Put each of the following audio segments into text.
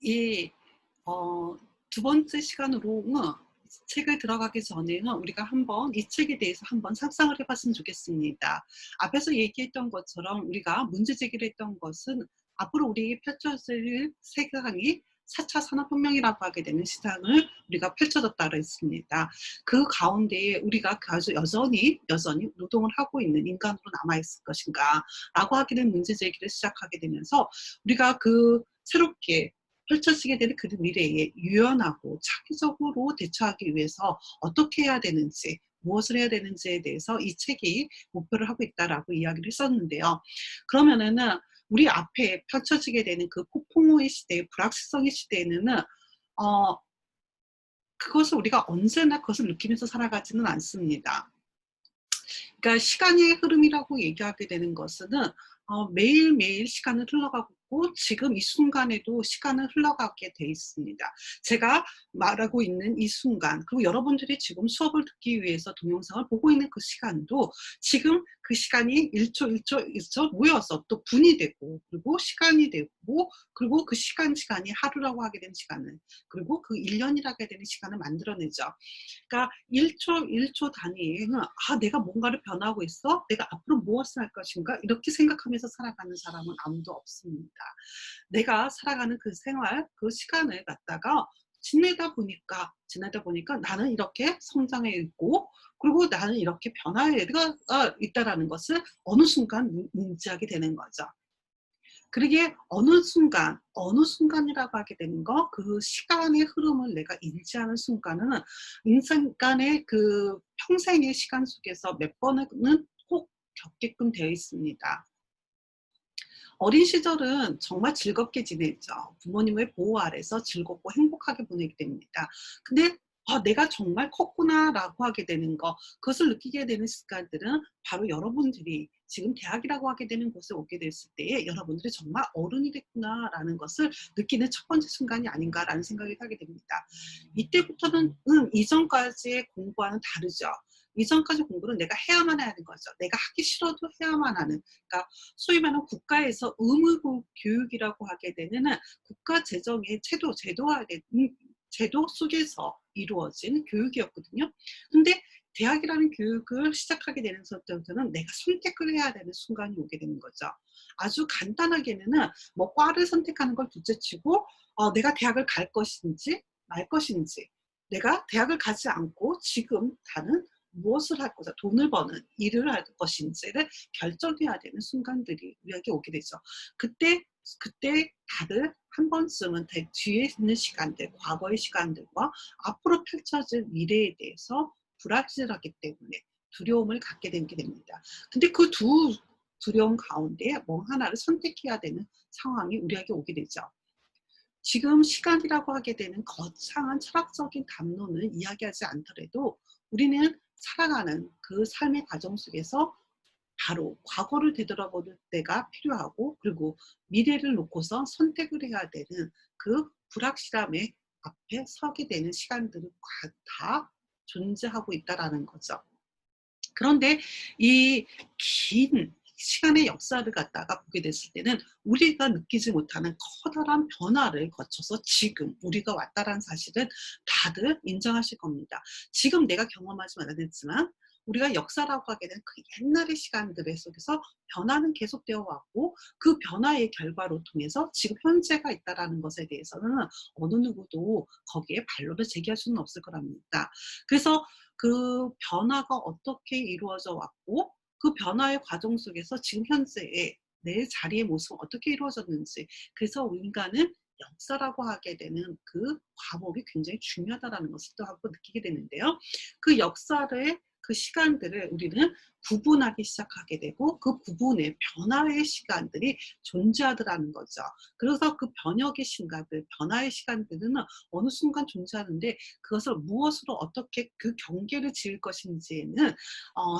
이 두 번째 시간으로는 책을 들어가기 전에는 우리가 한번 이 책에 대해서 한번 상상을 해 봤으면 좋겠습니다. 앞에서 얘기했던 것처럼 우리가 문제 제기를 했던 것은 앞으로 우리에게 펼쳐질 세상이 4차 산업혁명이라고 하게 되는 시장을 우리가 펼쳐졌다고 했습니다. 그 가운데에 우리가 아주 여전히 노동을 하고 있는 인간으로 남아 있을 것인가 라고 하게 된 문제 제기를 시작하게 되면서 우리가 그 새롭게 펼쳐지게 되는 그 미래에 유연하고 창의적으로 대처하기 위해서 어떻게 해야 되는지, 무엇을 해야 되는지에 대해서 이 책이 목표를 하고 있다라고 이야기를 했었는데요. 그러면은 우리 앞에 펼쳐지게 되는 그 폭풍우의 시대, 불확실성의 시대에는 어 그것을 우리가 언제나 그것을 느끼면서 살아가지는 않습니다. 그러니까 시간의 흐름이라고 얘기하게 되는 것은 매일매일 시간은 흘러가고 있고 지금 이 순간에도 시간은 흘러가게 돼 있습니다. 제가 말하고 있는 이 순간, 그리고 여러분들이 지금 수업을 듣기 위해서 동영상을 보고 있는 그 시간도 지금 그 시간이 1 초, 1 초, 1초 모여서 또 분이 되고, 그리고 시간이 되고, 그리고 그 시간이 하루라고 하게 된 시간을, 그리고 그 1 년이라고 하게 되는 시간을 만들어내죠. 그러니까 1 초, 1초 단위에 '아 내가 뭔가를 변하고 있어? 내가 앞으로 무엇을 할 것인가?' 이렇게 생각하면서 살아가는 사람은 아무도 없습니다. 내가 살아가는 그 생활, 그 시간을 갖다가 지내다 보니까 '나는 이렇게 성장해 있고 그리고 나는 이렇게 변화해 가 있다.'라는 것을 어느 순간 인지하게 되는 거죠. 그러게 어느 순간이라고 하게 되는 거, 그 시간의 흐름을 내가 인지하는 순간은 인간의 그 평생의 시간 속에서 몇 번은 꼭 겪게끔 되어 있습니다. 어린 시절은 정말 즐겁게 지냈죠. 부모님의 보호 아래서 즐겁고 행복하게 보내게 됩니다. 근데 '아 내가 정말 컸구나.'라고 하게 되는 거, 그것을 느끼게 되는 순간들은 바로 여러분들이 지금 대학이라고 하게 되는 곳에 오게 됐을 때에 '여러분들이 정말 어른이 됐구나.'라는 것을 느끼는 첫 번째 순간이 아닌가라는 생각이 하게 됩니다. 이때부터는 이전까지의 공부와는 다르죠. 이전까지 공부는 내가 해야만 하는 거죠. 내가 하기 싫어도 해야만 하는, 그러니까 소위 말하는 국가에서 의무 교육이라고 하게 되는 국가 재정의 제도 속에서 이루어진 교육이었거든요. 근데 대학이라는 교육을 시작하게 되는 때부터는 내가 선택을 해야 되는 순간이 오게 되는 거죠. 아주 간단하게는 뭐 과를 선택하는 걸 둘째치고 내가 대학을 갈 것인지 말 것인지, 내가 대학을 가지 않고 지금 나는 무엇을 할 거다, 돈을 버는 일을 할 것인지를 결정해야 되는 순간들이 우리에게 오게 되죠. 그때 다들 한 번쯤은 뒤에 있는 시간들, 과거의 시간들과 앞으로 펼쳐질 미래에 대해서 불확실하기 때문에 두려움을 갖게 되게 됩니다. 근데 그 두 두려움 가운데 뭐 하나를 선택해야 되는 상황이 우리에게 오게 되죠. 지금 시간이라고 하게 되는 거창한 철학적인 담론을 이야기하지 않더라도 우리는 살아가는 그 삶의 과정 속에서 바로 과거를 되돌아보는 때가 필요하고, 그리고 미래를 놓고서 선택을 해야 되는 그 불확실함의 앞에 서게 되는 시간들이 다 존재하고 있다라는 거죠. 그런데 이 긴 시간의 역사를 갖다가 보게 됐을 때는 우리가 느끼지 못하는 커다란 변화를 거쳐서 지금 우리가 왔다라는 사실은 다들 인정하실 겁니다. 지금 내가 경험하지 못했지만 우리가 역사라고 하게 되는 그 옛날의 시간들 속에서 변화는 계속되어 왔고, 그 변화의 결과로 통해서 지금 현재가 있다라는 것에 대해서는 어느 누구도 거기에 반론을 제기할 수는 없을 거랍니다. 그래서 그 변화가 어떻게 이루어져 왔고, 그 변화의 과정 속에서 지금 현재의 내 자리의 모습은 어떻게 이루어졌는지, 그래서 인간은 역사라고 하게 되는 그 과목이 굉장히 중요하다라는 것을 또 한번 느끼게 되는데요. 그 역사를, 그 시간들을 우리는 구분하기 시작하게 되고, 그 구분의 변화의 시간들이 존재하더라는 거죠. 그래서 그 변혁의 시간들, 변화의 시간들은 어느 순간 존재하는데, 그것을 무엇으로 어떻게 그 경계를 지을 것인지에는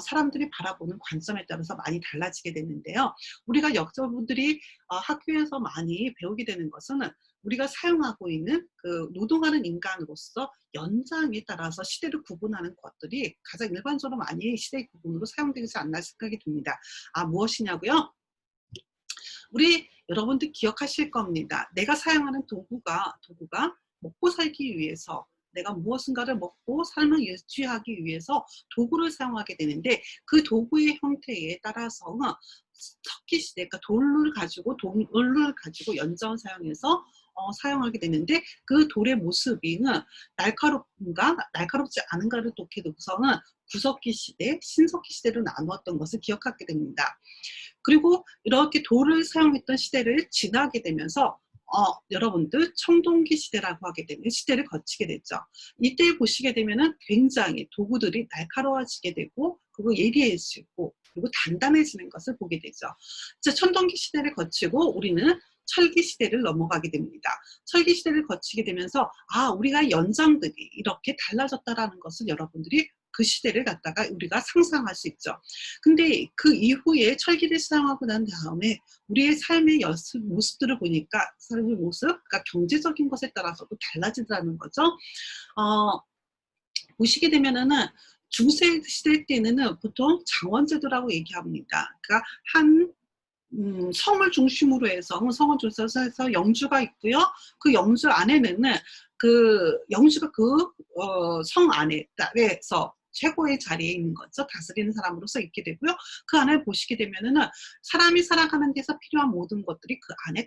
사람들이 바라보는 관점에 따라서 많이 달라지게 되는데요. 우리가 역자분들이 학교에서 많이 배우게 되는 것은 우리가 사용하고 있는 그 노동하는 인간으로서 연장에 따라서 시대를 구분하는 것들이 가장 일반적으로 많이 시대 구분으로 사용되지 않나 생각이 듭니다. 무엇이냐고요? 우리 여러분들 기억하실 겁니다. 내가 사용하는 도구가 먹고 살기 위해서, 내가 무엇인가를 먹고 삶을 유지하기 위해서 도구를 사용하게 되는데, 그 도구의 형태에 따라서 석기 시대, 그러니까 돌을 가지고 연장을 사용해서 사용하게 되는데, 그 돌의 모습이 날카롭은가 날카롭지 않은가를 놓게 두고서는 구석기 시대, 신석기 시대로 나누었던 것을 기억하게 됩니다. 그리고 이렇게 돌을 사용했던 시대를 지나게 되면서 여러분들 청동기 시대라고 하게 되는 시대를 거치게 됐죠. 이때 보시게 되면은 굉장히 도구들이 날카로워지게 되고, 그리고 예리해지고, 그리고 단단해지는 것을 보게 되죠. 이제 청동기 시대를 거치고 우리는 철기 시대를 넘어가게 됩니다. 철기 시대를 거치게 되면서 우리가 연장들이 이렇게 달라졌다라는 것을 여러분들이 그 시대를 갖다가 우리가 상상할 수 있죠. 근데 그 이후에 철기를 사용하고 난 다음에 우리의 삶의 모습들을 보니까, 삶의 모습, 그러니까 경제적인 것에 따라서도 달라지더라는 거죠. 보시게 되면은 중세 시대 때는 보통 장원제도라고 얘기합니다. 그러니까 성을 중심으로 해서 영주가 있고요. 그 영주 안에는 영주가 성 안에서 최고의 자리에 있는 거죠. 다스리는 사람으로서 있게 되고요. 그 안에 보시게 되면은 사람이 살아가는 데서 필요한 모든 것들이 그 안에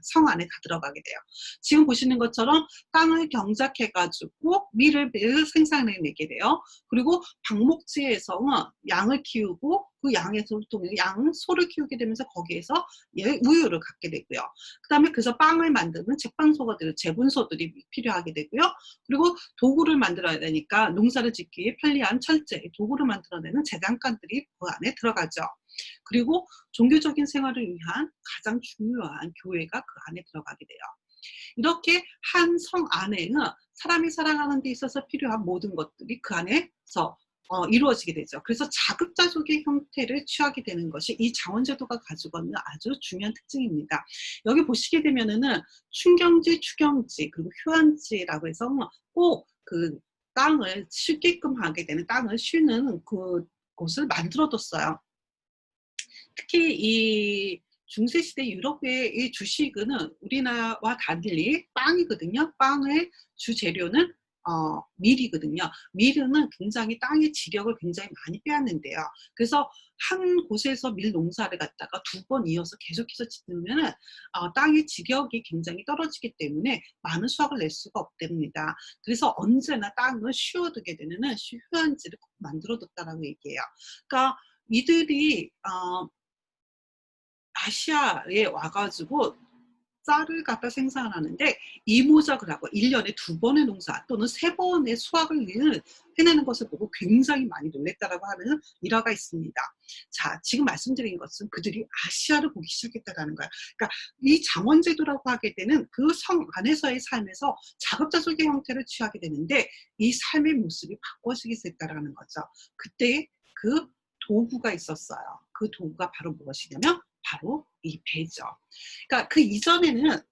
성 안에 다 들어가게 돼요. 지금 보시는 것처럼 땅을 경작해가지고 밀을 생산해내게 돼요. 그리고 방목지에서 양을 키우고, 그 양에서 통해 소를 키우게 되면서 거기에서 우유를 갖게 되고요. 그 다음에 그래서 빵을 만드는 제분소들이 필요하게 되고요. 그리고 도구를 만들어야 되니까 농사를 짓기에 편리한 철제, 도구를 만들어내는 제장간들이 그 안에 들어가죠. 그리고 종교적인 생활을 위한 가장 중요한 교회가 그 안에 들어가게 돼요. 이렇게 한 성 안에는 사람이 살아가는 데 있어서 필요한 모든 것들이 그 안에서 이루어지게 되죠. 그래서 자급자족의 형태를 취하게 되는 것이 이 장원제도가 가지고 있는 아주 중요한 특징입니다. 여기 보시게 되면은 춘경지, 추경지, 그리고 휴안지라고 해서 꼭 그 땅을 쉬게끔 하게 되는, 땅을 쉬는 그 곳을 만들어뒀어요. 특히 이 중세시대 유럽의 이 주식은 우리나라와 달리 빵이거든요. 빵의 주재료는 밀이거든요. 밀은 굉장히 땅의 지력을 굉장히 많이 빼앗는데요. 그래서 한 곳에서 밀 농사를 갖다가 2번 이어서 계속해서 짓으면 땅의 지력이 굉장히 떨어지기 때문에 많은 수확을 낼 수가 없답니다. 그래서 언제나 땅을 쉬어두게 되는 휴안지를 꼭 만들어뒀다라고 얘기해요. 그러니까 이들이 아시아에 와가지고 쌀을 갖다 생산하는데 이모작을 하고 1년에 2번의 농사 또는 3번의 수확을 해내는 것을 보고 굉장히 많이 놀랬다라고 하는 일화가 있습니다. 자, 지금 말씀드린 것은 그들이 아시아를 보기 시작했다라는 거야. 그러니까 이 장원제도라고 하게 되는 그 성 안에서의 삶에서 자급자족의 형태를 취하게 되는데, 이 삶의 모습이 바꿔지게 됐다라는 거죠. 그때 그 도구가 있었어요. 그 도구가 바로 무엇이냐면 바로 이 배죠. 그러니까 그 이전에는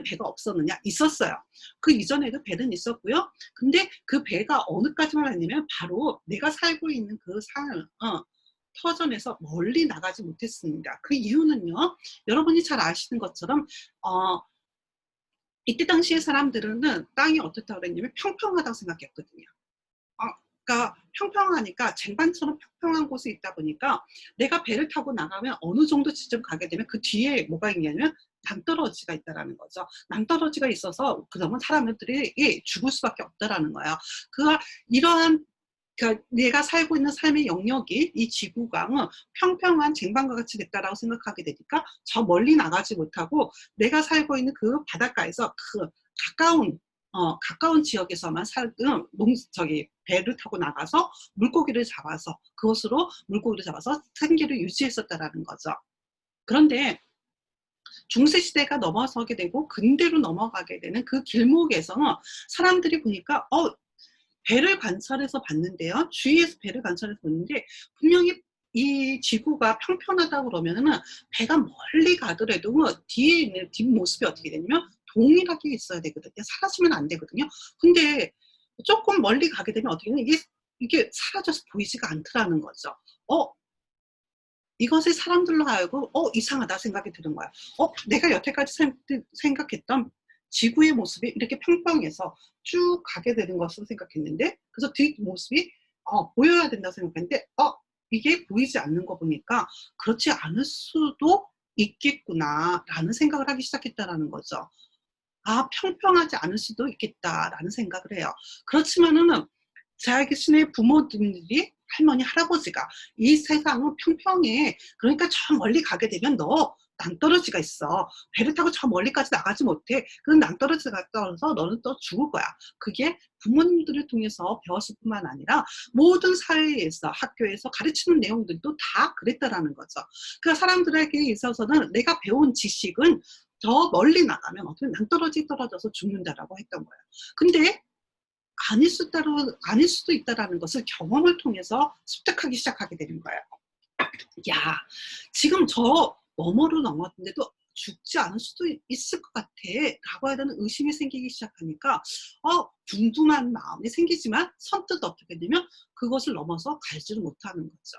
배가 없었느냐? 있었어요. 그 이전에도 배는 있었고요. 근데 그 배가 어느까지만 했냐면 바로 내가 살고 있는 그 터전에서 멀리 나가지 못했습니다. 그 이유는요, 여러분이 잘 아시는 것처럼 이때 당시의 사람들은 땅이 어떻다고 그랬냐면 평평하다고 생각했거든요. 그러니까 평평하니까 쟁반처럼 평평한 곳에 있다 보니까 내가 배를 타고 나가면 어느 정도 지점 가게 되면 그 뒤에 뭐가 있냐면 낭떠러지가 있다라는 거죠. 낭떠러지가 있어서 그러면 사람들이 죽을 수밖에 없다라는 거예요. 그러니까 내가 살고 있는 삶의 영역이 이 지구가 평평한 쟁반과 같이 됐다라고 생각하게 되니까 저 멀리 나가지 못하고 내가 살고 있는 그 바닷가에서 그 가까운 지역에서만 배를 타고 나가서 물고기를 잡아서 생계를 유지했었다라는 거죠. 그런데 중세시대가 넘어서게 되고 근대로 넘어가게 되는 그 길목에서는 사람들이 보니까 배를 관찰해서 봤는데요. 주위에서 배를 관찰해서 봤는데 분명히 이 지구가 평평하다고 그러면은 배가 멀리 가더라도 뒤에 있는 뒷모습이 어떻게 되냐면 동일하게 있어야 되거든요. 사라지면 안 되거든요. 근데 조금 멀리 가게 되면 어떻게 되냐면 이게 사라져서 보이지가 않더라는 거죠. 이것이 사람들로 하여금 이상하다 생각이 드는 거야. 내가 여태까지 생각했던 지구의 모습이 이렇게 평평해서 쭉 가게 되는 것으로 생각했는데, 그래서 뒷모습이 보여야 된다고 생각했는데 이게 보이지 않는 거 보니까 그렇지 않을 수도 있겠구나라는 생각을 하기 시작했다라는 거죠. 평평하지 않을 수도 있겠다라는 생각을 해요. 그렇지만은 자신의 부모님들이, 할머니, 할아버지가 이 세상은 평평해. 그러니까 저 멀리 가게 되면 너 낭떠러지가 있어. 배를 타고 저 멀리까지 나가지 못해. 그런 낭떠러지가 떨어서 너는 또 죽을 거야. 그게 부모님들을 통해서 배웠을 뿐만 아니라 모든 사회에서, 학교에서 가르치는 내용들도 다 그랬다라는 거죠. 그러니까 사람들에게 있어서는 내가 배운 지식은 저 멀리 나가면 어떻게 낭떠러지 떨어져서 죽는다라고 했던 거예요. 근데 아닐 수도 있다라는 것을 경험을 통해서 습득하기 시작하게 되는 거예요. 야, 지금 저 너머로 넘어왔는데도 죽지 않을 수도 있을 것 같아 라고 하는 의심이 생기기 시작하니까 둔둔한 마음이 생기지만 선뜻 어떻게 되면 그것을 넘어서 가지를 못하는 거죠.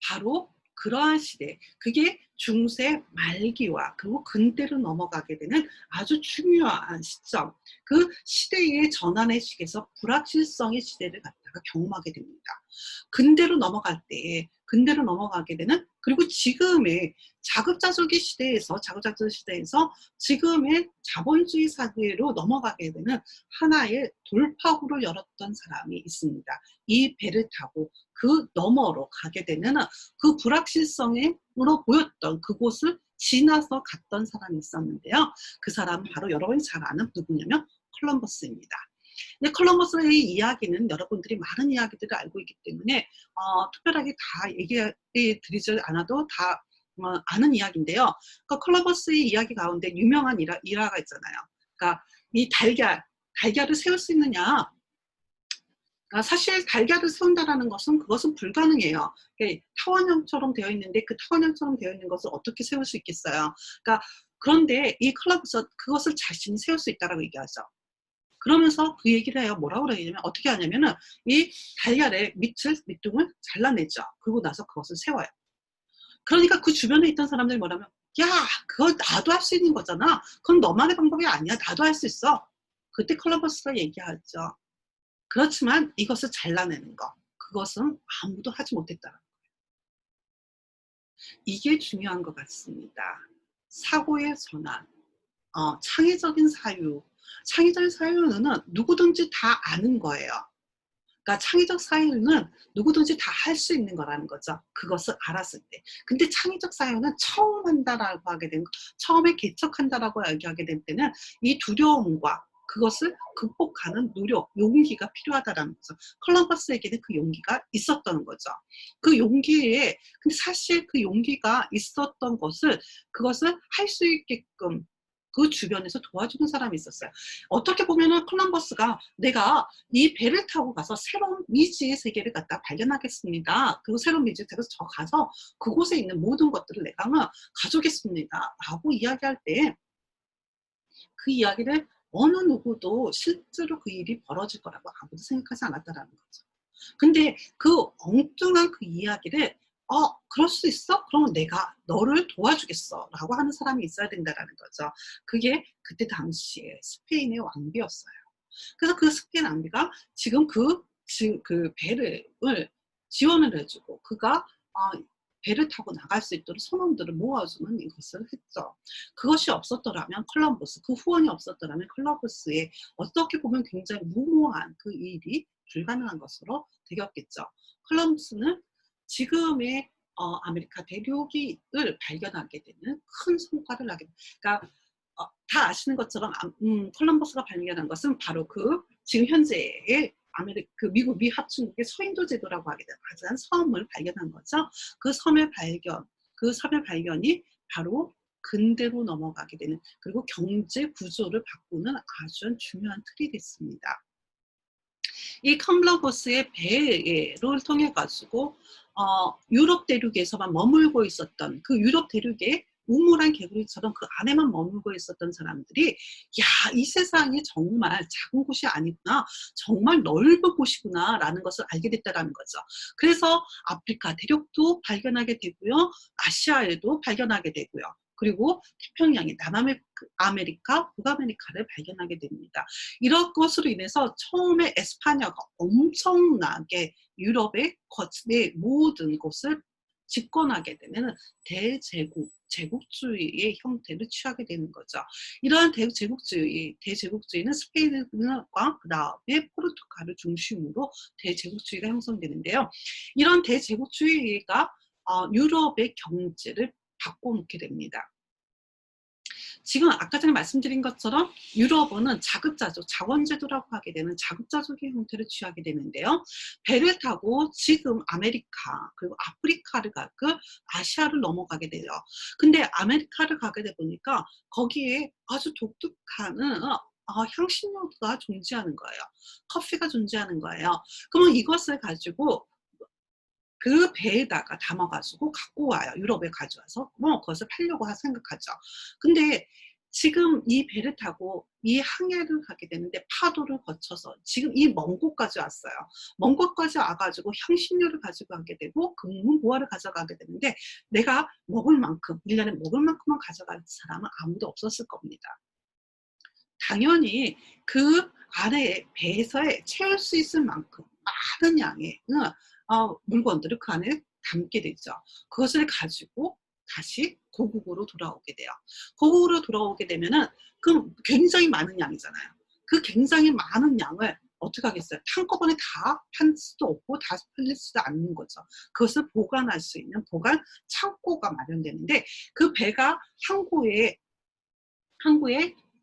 바로 그러한 시대, 그게 중세 말기와 그리고 근대로 넘어가게 되는 아주 중요한 시점, 그 시대의 전환의 시기에서 불확실성의 시대를 갖다가 경험하게 됩니다. 근대로 넘어가게 되는, 그리고 지금의 자급자족의 시대에서, 지금의 자본주의 사회로 넘어가게 되는 하나의 돌파구를 열었던 사람이 있습니다. 이 배를 타고 그 너머로 가게 되는 그 불확실성으로 보였던 그곳을 지나서 갔던 사람이 있었는데요. 그 사람은 바로 여러분이 잘 아는 누구냐면 콜럼버스입니다. 근데 콜럼버스의 이야기는 여러분들이 많은 이야기들을 알고 있기 때문에 특별하게 다 얘기해 드리지 않아도 다 아는 이야기인데요. 그러니까 콜럼버스의 이야기 가운데 유명한 일화가 있잖아요. 그러니까 이 달걀을 세울 수 있느냐. 사실 달걀을 세운다라는 것은 그것은 불가능해요. 타원형처럼 되어 있는데 그 타원형처럼 되어 있는 것을 어떻게 세울 수 있겠어요. 그런데 이 콜럼버스는 그것을 자신이 세울 수 있다라고 얘기하죠. 그러면서 그 얘기를 해요. 뭐라고 그러냐면, 어떻게 하냐면은 이 달걀의 밑둥을 잘라내죠. 그러고 나서 그것을 세워요. 그러니까 그 주변에 있던 사람들이 뭐라면, 야, 그거 나도 할 수 있는 거잖아. 그건 너만의 방법이 아니야. 나도 할 수 있어. 그때 콜럼버스가 얘기하죠. 그렇지만 이것을 잘라내는 거, 그것은 아무도 하지 못했다. 이게 중요한 것 같습니다. 사고의 전환, 창의적인 사유는 누구든지 다 아는 거예요. 그러니까 창의적 사유는 누구든지 다 할 수 있는 거라는 거죠. 그것을 알았을 때. 근데 창의적 사유는 처음 한다라고 하게 되는, 처음에 개척한다라고 얘기하게 될 때는 이 두려움과 그것을 극복하는 노력, 용기가 필요하다라는 거죠. 콜럼버스에게는 그 용기가 있었던 거죠. 근데 사실 그 용기가 있었던 그것을 할 수 있게끔 그 주변에서 도와주는 사람이 있었어요. 어떻게 보면은 콜럼버스가 내가 이 배를 타고 가서 새로운 미지의 세계를 갖다 발견하겠습니다. 그리고 새로운 미지에 저 가서 그곳에 있는 모든 것들을 내가 가져오겠습니다. 라고 이야기할 때 그 이야기를 어느 누구도 실제로 그 일이 벌어질 거라고 아무도 생각하지 않았다라는 거죠. 근데 그 엉뚱한 그 이야기를 그럴 수 있어? 그러면 내가 너를 도와주겠어 라고 하는 사람이 있어야 된다라는 거죠. 그게 그때 당시에 스페인의 왕비였어요. 그래서 그 스페인 왕비가 지금 그 배를 지원을 해주고 그가 배를 타고 나갈 수 있도록 선원들을 모아주는 이것을 했죠. 그것이 없었더라면 그 후원이 없었더라면 콜럼버스의 어떻게 보면 굉장히 무모한 그 일이 불가능한 것으로 되었겠죠. 콜럼버스는 지금의 아메리카 대륙을 발견하게 되는 큰 성과를 하게 됩니다. 그러니까 다 아시는 것처럼 콜럼버스가 발견한 것은 바로 지금 현재의 미국 미합중국의 서인도 제도라고 하는 섬을 발견한 거죠. 그 섬의 발견이 바로 근대로 넘어가게 되는, 그리고 경제 구조를 바꾸는 아주 중요한 틀이 됐습니다. 이 콜럼버스의 배를 통해 가지고 유럽 대륙에서만 머물고 있었던 그 유럽 대륙의 우물한 개구리처럼 그 안에만 머물고 있었던 사람들이 야, 이 세상이 정말 작은 곳이 아니구나. 정말 넓은 곳이구나라는 것을 알게 됐다라는 거죠. 그래서 아프리카 대륙도 발견하게 되고요. 아시아에도 발견하게 되고요. 그리고 태평양의 남아메리카, 북아메리카를 발견하게 됩니다. 이런 것으로 인해서 처음에 에스파냐가 엄청나게 유럽의 모든 곳을 집권하게 되면 제국주의의 형태를 취하게 되는 거죠. 이러한 대제국주의는 스페인과 그 다음에 포르투갈을 중심으로 대제국주의가 형성되는데요. 이런 대제국주의가 유럽의 경제를 바꿔놓게 됩니다. 지금 아까 전에 말씀드린 것처럼 유럽어는 자급자족, 자원제도라고 하게 되는 자급자족의 형태를 취하게 되는데요. 배를 타고 지금 아메리카 그리고 아프리카를 가고 아시아를 넘어가게 돼요. 근데 아메리카를 가게 되 보니까 거기에 아주 독특한 향신료가 존재하는 거예요. 커피가 존재하는 거예요. 그러면 이것을 가지고 그 배에다가 담아가지고 갖고 와요. 유럽에 가져와서 그것을 팔려고 생각하죠. 근데 지금 이 배를 타고 이 항해를 가게 되는데 파도를 거쳐서 지금 이 먼 곳까지 왔어요. 먼 곳까지 와가지고 향신료를 가지고 가게 되고 금문보화를 가져가게 되는데 내가 먹을 만큼 1년에 먹을 만큼만 가져갈 사람은 아무도 없었을 겁니다. 당연히 그 안에 배에서에 채울 수 있을 만큼 많은 양의 물건들을 그 안에 담게 되죠. 그것을 가지고 다시 고국으로 돌아오게 돼요. 고국으로 돌아오게 되면은 그럼 굉장히 많은 양이잖아요. 그 굉장히 많은 양을 어떻게 하겠어요? 한꺼번에 다 팔 수도 없고 다 팔릴 수도 않는 거죠. 그것을 보관할 수 있는 보관 창고가 마련되는데 그 배가 항구에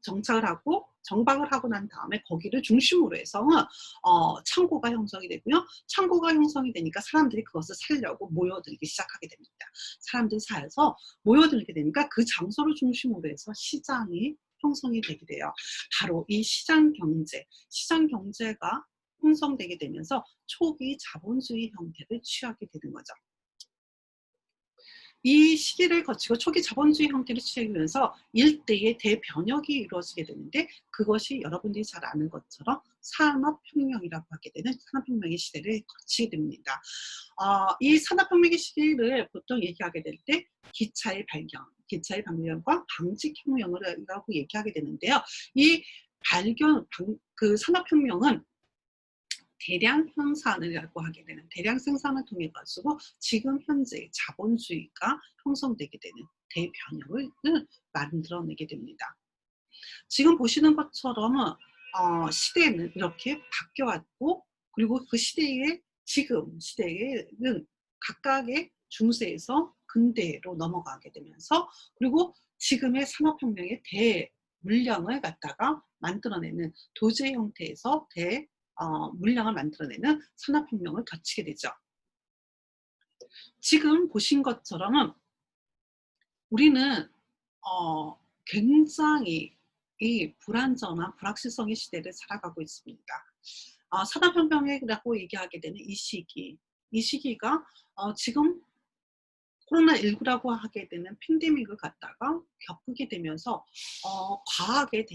정착을 하고 정박을 하고 난 다음에 거기를 중심으로 해서 창고가 형성이 되고요. 창고가 형성이 되니까 사람들이 그것을 사려고 모여들기 시작하게 됩니다. 사람들이 사서 모여들게 되니까 그 장소를 중심으로 해서 시장이 형성이 되게 돼요. 바로 이 시장 경제가 형성되게 되면서 초기 자본주의 형태를 취하게 되는 거죠. 이 시기를 거치고 초기 자본주의 형태를 취하면서 일대의 대변혁이 이루어지게 되는데 그것이 여러분들이 잘 아는 것처럼 산업혁명이라고 하게 되는 산업혁명의 시대를 거치게 됩니다. 이 산업혁명의 시기를 보통 얘기하게 될 때 기차의 발견과 방직혁명이라고 얘기하게 되는데요. 이 그 산업혁명은 대량 생산을 통해 가지고 지금 현재 자본주의가 형성되게 되는 대변혁을 만들어내게 됩니다. 지금 보시는 것처럼 시대는 이렇게 바뀌어 왔고 그리고 그 지금 시대에는 각각의 중세에서 근대로 넘어가게 되면서 그리고 지금의 산업혁명의 대물량을 갖다가 만들어내는 도제 형태에서 물량을 만들어내는 산업혁명을 거치게 되죠. 지금 보신 것처럼 우리는 굉장히 이 불안정한 불확실성의 시대를 살아가고 있습니다. 산업혁명이라고 얘기하게 되는 이 시기가 지금 코로나19라고 하게 되는 팬데믹을 갖다가 겪게 되면서 과학이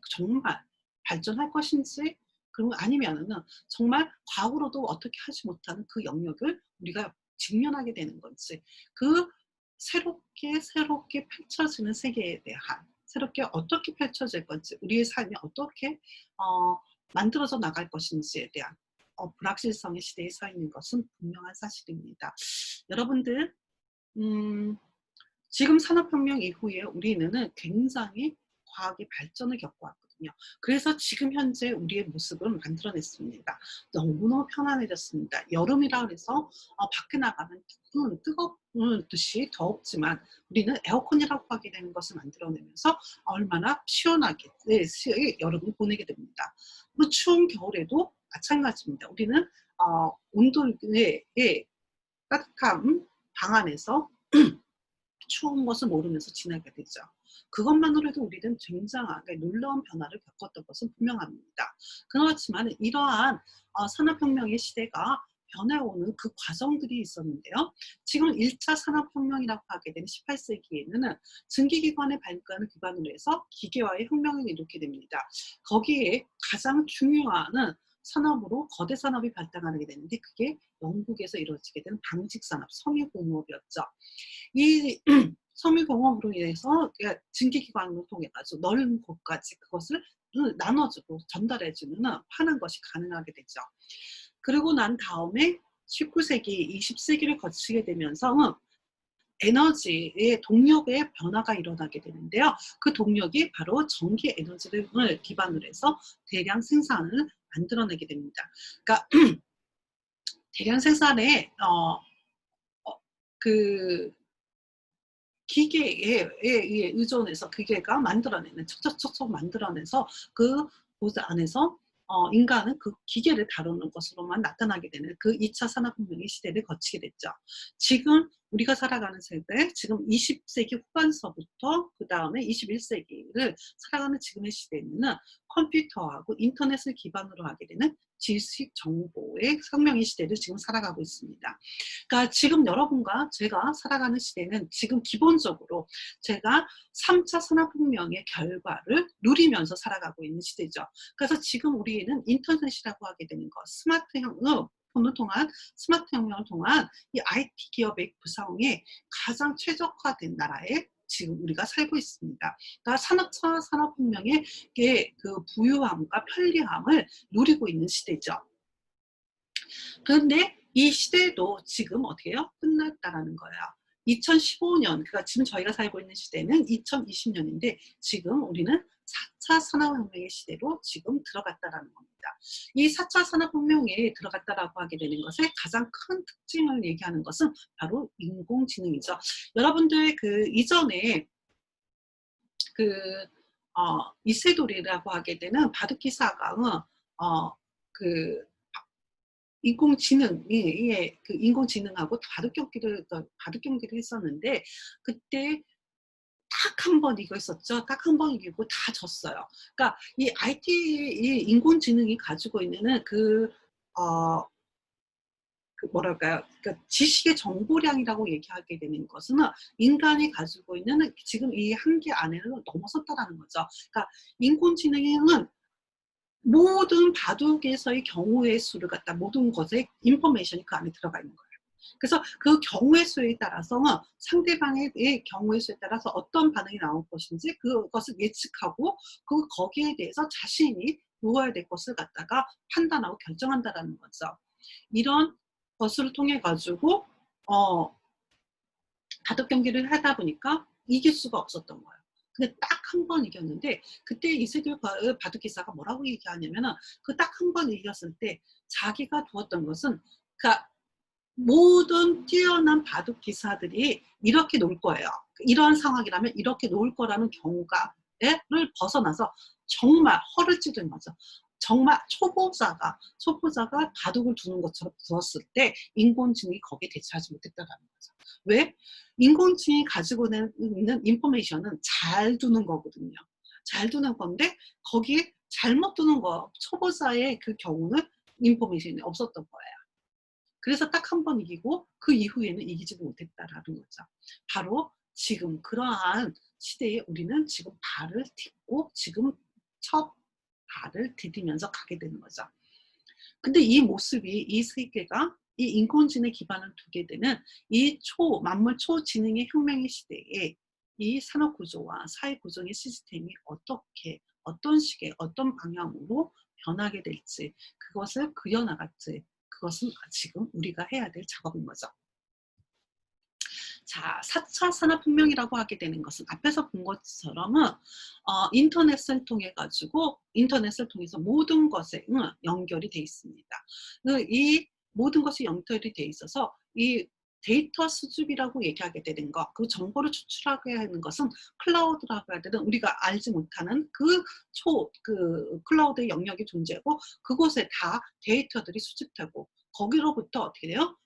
정말 발전할 것인지 그리고 아니면은 정말 과학으로도 어떻게 하지 못하는 그 영역을 우리가 직면하게 되는 건지 그 새롭게 펼쳐지는 세계에 대한 새롭게 어떻게 펼쳐질 건지 우리의 삶이 어떻게 만들어져 나갈 것인지에 대한 불확실성의 시대에 서 있는 것은 분명한 사실입니다. 여러분들 지금 산업혁명 이후에 우리는 굉장히 과학의 발전을 겪어왔거든요. 그래서 지금 현재 우리의 모습을 만들어냈습니다. 너무너무 편안해졌습니다. 여름이라 그래서 밖에 나가면 뜨거운 듯이 더웠지만 우리는 에어컨이라고 하게 되는 것을 만들어내면서 얼마나 시원하게 여름을 보내게 됩니다. 추운 겨울에도 마찬가지입니다. 우리는 온도의 따뜻한 방 안에서 추운 것을 모르면서 지내게 되죠. 그것만으로도 우리는 굉장하게 놀라운 변화를 겪었던 것은 분명합니다. 그렇지만 이러한 산업혁명의 시대가 변해오는 그 과정들이 있었는데요. 지금 1차 산업혁명이라고 하게 되는 18세기에는 증기기관의 발전을 기반으로 해서 기계화의 혁명을 이루게 됩니다. 거기에 가장 중요한 산업으로 거대 산업이 발달하게 되는데 그게 영국에서 이루어지게 된 방직산업, 섬유공업이었죠. 이 섬유공업으로 인해서 증기기관을 통해 가지고 넓은 곳까지 그것을 나눠주고 전달해주는 파는 것이 가능하게 되죠. 그리고 난 다음에 19세기, 20세기를 거치게 되면서 에너지의 동력의 변화가 일어나게 되는데요. 그 동력이 바로 전기 에너지를 기반으로 해서 대량 생산을 만들어내게 됩니다. 그러니까 대량 생산에 그 기계에 의존해서 기계가 만들어내는 척척척척 만들어내서 그 보드 안에서 인간은 그 기계를 다루는 것으로만 나타나게 되는 그 2차 산업혁명의 시대를 거치게 됐죠. 지금 우리가 살아가는 세대, 지금 20세기 후반서부터 그 다음에 21세기를 살아가는 지금의 시대에는 컴퓨터하고 인터넷을 기반으로 하게 되는 지식 정보의 혁명의 시대를 지금 살아가고 있습니다. 그러니까 지금 여러분과 제가 살아가는 시대는 지금 기본적으로 제가 3차 산업혁명의 결과를 누리면서 살아가고 있는 시대죠. 그래서 지금 우리는 인터넷이라고 하게 되는 것, 폰을 통한 스마트 혁명을 통한 이 IT 기업의 구성에 가장 최적화된 나라에 지금 우리가 살고 있습니다. 그러니까 산업차 산업혁명의 그 부유함과 편리함을 누리고 있는 시대죠. 그런데 이 시대도 지금 어떻게 해요? 끝났다라는 거예요. 2015년, 그러니까 지금 저희가 살고 있는 시대는 2020년인데 지금 우리는 4차 산업혁명의 시대로 지금 들어갔다라는 겁니다. 이 4차 산업혁명에 들어갔다라고 하게 되는 것의 가장 큰 특징을 얘기하는 것은 바로 인공지능이죠. 여러분들 그 이전에 그 이세돌이라고 하게 되는 바둑기사가 그 그 인공지능하고 바둑 경기를 했었는데 그때 딱 한 번 이겼었죠. 딱 한 번 이기고 다 졌어요. 그러니까 이 IT 이 인공지능이 가지고 있는 어 뭐랄까요? 그러니까 지식의 정보량이라고 얘기하게 되는 것은 인간이 가지고 있는 지금 이 한계 안에는 넘어섰다라는 거죠. 그러니까 인공지능은 모든 바둑에서의 경우의 수를 갖다 모든 것에 인포메이션이 그 안에 들어가 있는 거예요. 그래서 그 경우의 수에 따라서 상대방의 경우의 수에 따라서 어떤 반응이 나올 것인지 그것을 예측하고 거기에 대해서 자신이 놓아야 될 것을 갖다가 판단하고 결정한다라는 거죠. 이런 것을 통해 가지고 바둑 경기를 하다 보니까 이길 수가 없었던 거예요. 근데 딱 한 번 이겼는데 그때 이세돌 바둑 기사가 뭐라고 얘기하냐면은 그 딱 한 번 이겼을 때 자기가 두었던 것은 그러니까 모든 뛰어난 바둑 기사들이 이렇게 놀 거예요. 이런 상황이라면 이렇게 놀 거라는 경우를 벗어나서 정말 허를 찌르는 거죠. 정말 초보자가 바둑을 두는 것처럼 두었을 때 인공지능이 거기에 대처하지 못했다라는 거죠. 왜? 인공지능이 가지고 있는 인포메이션은 잘 두는 거거든요. 잘 두는 건데 거기에 잘못 두는 거, 초보자의 그 경우는 인포메이션이 없었던 거예요. 그래서 딱 한 번 이기고 그 이후에는 이기지 못했다라는 거죠. 바로 지금 그러한 시대에 우리는 지금 발을 딛고 지금 첫 발을 디디면서 가게 되는 거죠. 근데 이 모습이 이 세계가 이 인공지능 기반을 두게 되는 이 만물 초지능의 혁명의 시대에 이 산업구조와 사회구조의 시스템이 어떻게 어떤 식의 어떤 방향으로 변하게 될지 그것을 그려나갈지 그것은 지금 우리가 해야 될 작업인 거죠. 자, 4차 산업혁명이라고 하게 되는 것은 앞에서 본 것처럼 인터넷을 통해서 모든 것에 연결이 돼 있습니다. 이 모든 것이 연결이 돼 있어서 이 데이터 수집이라고 얘기하게 되는 것, 그 정보를 추출하게 하는 것은 클라우드라고 해야 되는 우리가 알지 못하는 그 클라우드의 영역이 존재하고 그곳에 다 데이터들이 수집되고 거기로부터 어떻게 돼요?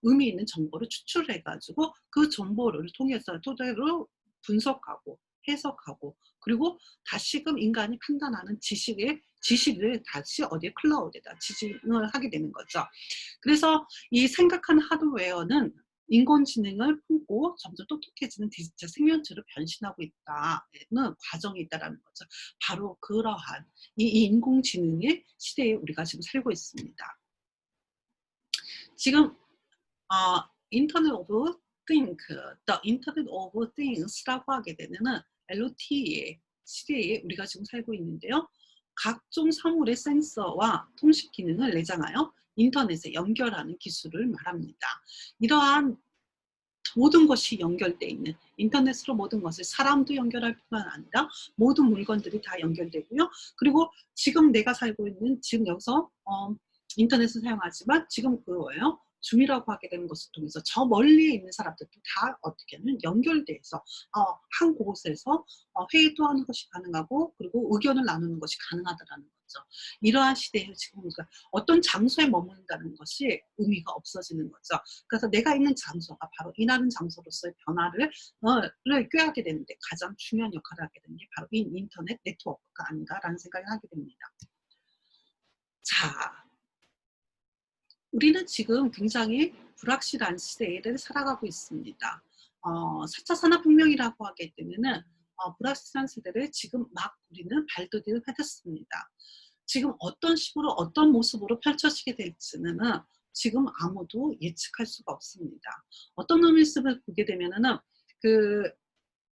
의미 있는 정보를 추출해 가지고 그 정보를 통해서 토대로 분석하고 해석하고 그리고 다시금 인간이 판단하는 지식을 다시 어디에 클라우드에다 지정을 하게 되는 거죠. 그래서 이 생각하는 하드웨어는 인공지능을 품고 점점 똑똑해지는 디지털 생명체로 변신하고 있다는 과정이 있다라는 거죠. 바로 그러한 이 인공지능의 시대에 우리가 지금 살고 있습니다. 지금 인터넷 오브 띵크, The Internet of Things라고 하게 되면은 LTE의 시대에 우리가 지금 살고 있는데요. 각종 사물의 센서와 통신 기능을 내장하여 인터넷에 연결하는 기술을 말합니다. 이러한 모든 것이 연결되어 있는 인터넷으로 모든 것을 사람도 연결할 뿐만 아니라 모든 물건들이 다 연결되고요. 그리고 지금 내가 살고 있는 지금 여기서 인터넷을 사용하지만 지금 그거예요. 줌이라고 하게 되는 것을 통해서 저 멀리에 있는 사람들도 다 어떻게 하면 연결돼서 한 곳에서 회의도 하는 것이 가능하고 그리고 의견을 나누는 것이 가능하다라는 거죠. 이러한 시대에 지금 우리가 어떤 장소에 머문다는 것이 의미가 없어지는 거죠. 그래서 내가 있는 장소가 바로 일하는 장소로서의 변화를 꾀하게 되는데 가장 중요한 역할을 하게 되는 게 바로 이 인터넷 네트워크가 아닌가라는 생각을 하게 됩니다. 자, 우리는 지금 굉장히 불확실한 시대를 살아가고 있습니다. 4차 산업혁명이라고 하게 되면은 불확실한 시대를 지금 막 우리는 발돋움을 하겠습니다. 지금 어떤 식으로 어떤 모습으로 펼쳐지게 될지는 지금 아무도 예측할 수가 없습니다. 어떤 의미를 보게 되면은 그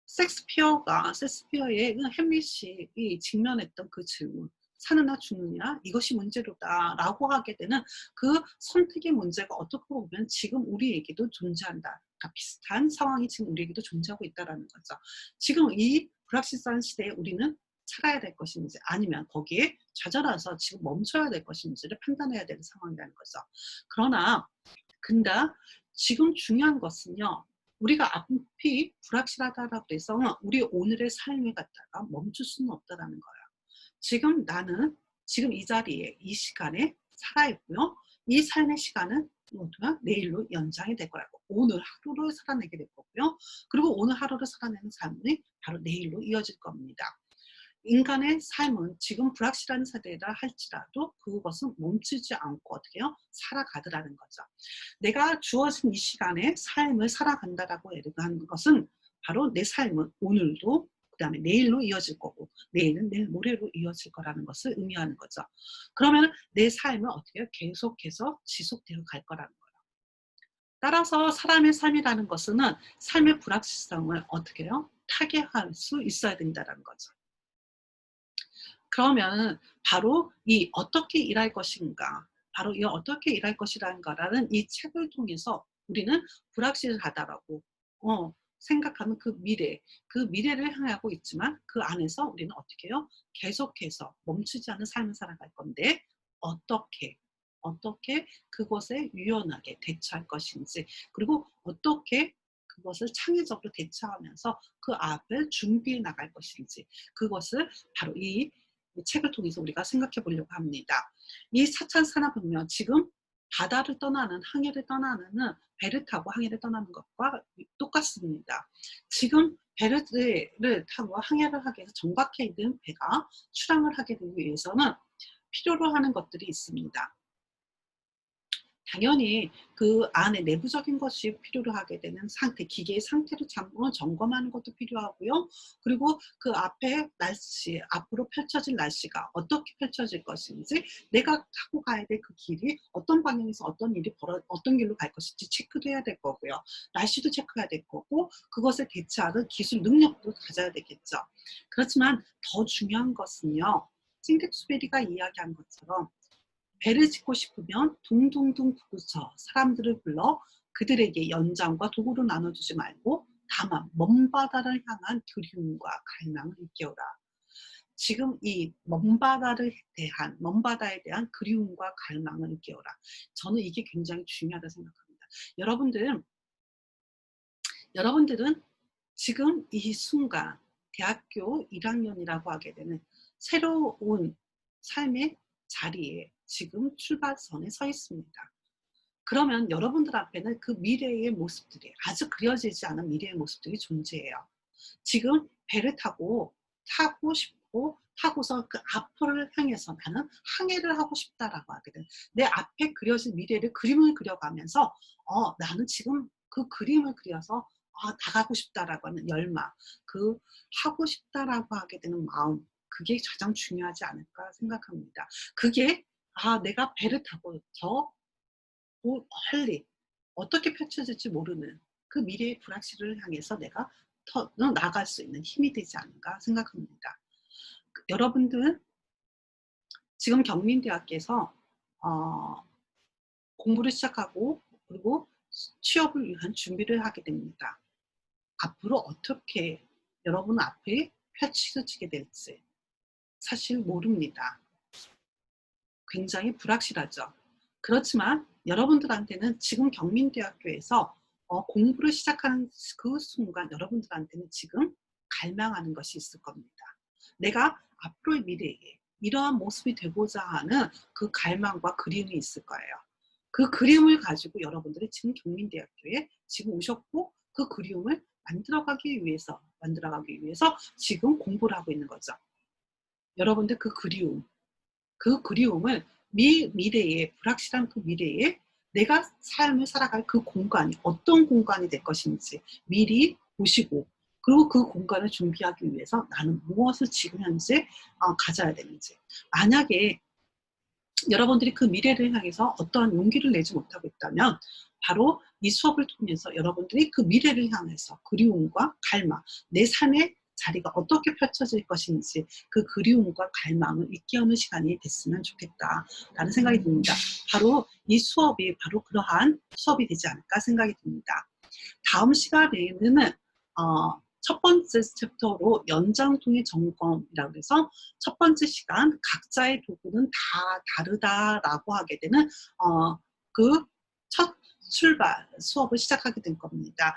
셰익스피어의 햄릿이 직면했던 그 질문 사느냐 죽느냐 이것이 문제로다라고 하게 되는 그 선택의 문제가 어떻게 보면 지금 우리에게도 존재한다. 그러니까 비슷한 상황이 지금 우리에게도 존재하고 있다는 거죠. 지금 이 불확실한 시대에 우리는 살아야 될 것인지 아니면 거기에 좌절해서 지금 멈춰야 될 것인지를 판단해야 되는 상황이라는 거죠. 그러나 근데 지금 중요한 것은요. 우리가 앞이 불확실하다라고 해서 우리 오늘의 삶을 갖다가 멈출 수는 없다라는 거예요. 지금 나는 지금 이 자리에 이 시간에 살아있고요. 이 삶의 시간은 모두가 내일로 연장이 될 거라고. 오늘 하루를 살아내게 될 거고요. 그리고 오늘 하루를 살아내는 삶이 바로 내일로 이어질 겁니다. 인간의 삶은 지금 불확실한 세대라 할지라도 그것은 멈추지 않고 어떻게 해요? 살아가더라는 거죠. 내가 주어진 이 시간에 삶을 살아간다라고 하는 것은 바로 내 삶은 오늘도 그 다음에 내일로 이어질 거고 내일은 내일 모레로 이어질 거라는 것을 의미하는 거죠. 그러면 내 삶은 어떻게 해요? 계속해서 지속되어 갈 거라는 거예요. 따라서 사람의 삶이라는 것은 삶의 불확실성을 어떻게 해요? 타개할 수 있어야 된다는 거죠. 그러면 바로 이 어떻게 일할 것인가, 바로 이 어떻게 일할 것이라는 거라는 이 책을 통해서 우리는 불확실하다라고 생각하는 그 미래를 향하고 있지만 그 안에서 우리는 어떻게 해요? 계속해서 멈추지 않는 삶을 살아갈 건데 어떻게 그것에 유연하게 대처할 것인지 그리고 어떻게 그것을 창의적으로 대처하면서 그 앞을 준비해 나갈 것인지 그것을 바로 이 책을 통해서 우리가 생각해 보려고 합니다. 이 4차 산업혁명 지금 바다를 떠나는 항해를 떠나는 배를 타고 항해를 떠나는 것과 똑같습니다. 지금 배를 타고 항해를 하기 위해서 정박해 있는 배가 출항을 하게 되기 위해서는 필요로 하는 것들이 있습니다. 당연히 그 안에 내부적인 것이 필요로 하게 되는 상태, 기계의 상태를 점검하는 것도 필요하고요. 그리고 그 앞에 날씨, 앞으로 펼쳐질 날씨가 어떻게 펼쳐질 것인지, 내가 타고 가야 될 그 길이 어떤 방향에서 어떤 길로 갈 것인지 체크도 해야 될 거고요. 날씨도 체크해야 될 거고, 그것에 대처하는 기술 능력도 가져야 되겠죠. 그렇지만 더 중요한 것은요. 싱텍스베리가 이야기한 것처럼 배를 짓고 싶으면 둥둥둥 부딪혀 사람들을 불러 그들에게 연장과 도구를 나눠주지 말고 다만 먼 바다를 향한 그리움과 갈망을 일깨우라. 지금 이 먼 바다에 대한 그리움과 갈망을 일깨우라. 저는 이게 굉장히 중요하다고 생각합니다. 여러분들은 지금 이 순간 대학교 1학년이라고 하게 되는 새로운 삶의 자리에 지금 출발선에 서 있습니다. 그러면 여러분들 앞에는 그 미래의 모습들이 아직 그려지지 않은 미래의 모습들이 존재해요. 지금 배를 타고 싶고 타고서 그 앞을 향해서 나는 항해를 하고 싶다라고 하거든. 내 앞에 그려진 미래를 그림을 그려가면서 나는 지금 그 그림을 그려서 나가고 싶다라고 하는 열망, 그 하고 싶다라고 하게 되는 마음, 그게 가장 중요하지 않을까 생각합니다. 그게 내가 배를 타고 저 멀리 어떻게 펼쳐질지 모르는 그 미래의 불확실을 향해서 내가 더 나아갈 수 있는 힘이 되지 않을까 생각합니다. 여러분들 지금 경민대학교에서 어 공부를 시작하고 그리고 취업을 위한 준비를 하게 됩니다. 앞으로 어떻게 여러분 앞에 펼쳐지게 될지 사실 모릅니다. 굉장히 불확실하죠. 그렇지만 여러분들한테는 지금 경민대학교에서 공부를 시작하는 그 순간 여러분들한테는 지금 갈망하는 것이 있을 겁니다. 내가 앞으로의 미래에 이러한 모습이 되고자 하는 그 갈망과 그림이 있을 거예요. 그 그림을 가지고 여러분들이 지금 경민대학교에 지금 오셨고 그 그림을 만들어가기 위해서 지금 공부를 하고 있는 거죠. 여러분들 그 그리움을 미래에 불확실한 그 미래에 내가 삶을 살아갈 그 공간이 어떤 공간이 될 것인지 미리 보시고 그리고 그 공간을 준비하기 위해서 나는 무엇을 지금 현재 가져야 되는지 만약에 여러분들이 그 미래를 향해서 어떠한 용기를 내지 못하고 있다면 바로 이 수업을 통해서 여러분들이 그 미래를 향해서 그리움과 갈망, 내 삶의 자리가 어떻게 펼쳐질 것인지 그 그리움과 갈망을 일깨우는 시간이 됐으면 좋겠다라는 생각이 듭니다. 바로 이 수업이 바로 그러한 수업이 되지 않을까 생각이 듭니다. 다음 시간에는 첫 번째 챕터로 연장통의 점검이라고 해서 첫 번째 시간 각자의 도구는 다 다르다라고 하게 되는 그 첫 출발 수업을 시작하게 될 겁니다.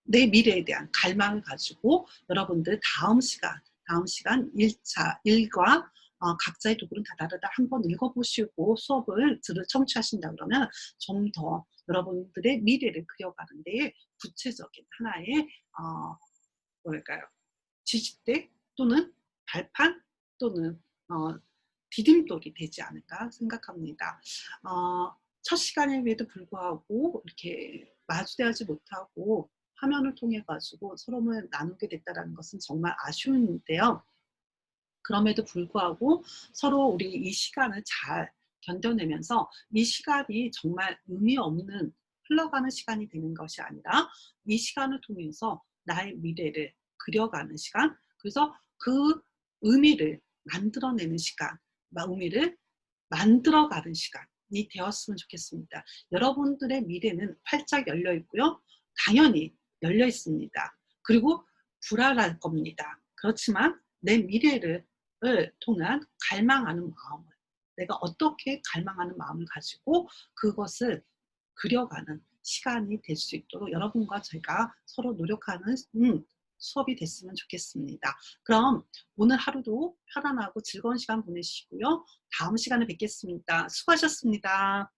내 미래에 대한 갈망을 가지고 여러분들 다음 시간 1차 1과 각자의 도구는 다 다르다 한번 읽어보시고 수업을 청취하신다 그러면 좀 더 여러분들의 미래를 그려가는 데에 구체적인 하나의 뭐랄까요 지지대 또는 발판 또는 디딤돌이 되지 않을까 생각합니다. 첫 시간임에도 불구하고 이렇게 마주대하지 못하고 화면을 통해 가지고 서로를 나누게 됐다는 것은 정말 아쉬운데요. 그럼에도 불구하고 서로 우리 이 시간을 잘 견뎌내면서 이 시간이 정말 의미 없는 흘러가는 시간이 되는 것이 아니라 이 시간을 통해서 나의 미래를 그려가는 시간, 그래서 그 의미를 만들어내는 시간, 의미를 만들어가는 시간이 되었으면 좋겠습니다. 여러분들의 미래는 활짝 열려 있고요. 당연히 열려 있습니다. 그리고 불안할 겁니다. 그렇지만 내 미래를 통한 갈망하는 마음을 내가 어떻게 갈망하는 마음을 가지고 그것을 그려가는 시간이 될 수 있도록 여러분과 제가 서로 노력하는 수업이 됐으면 좋겠습니다. 그럼 오늘 하루도 편안하고 즐거운 시간 보내시고요. 다음 시간에 뵙겠습니다. 수고하셨습니다.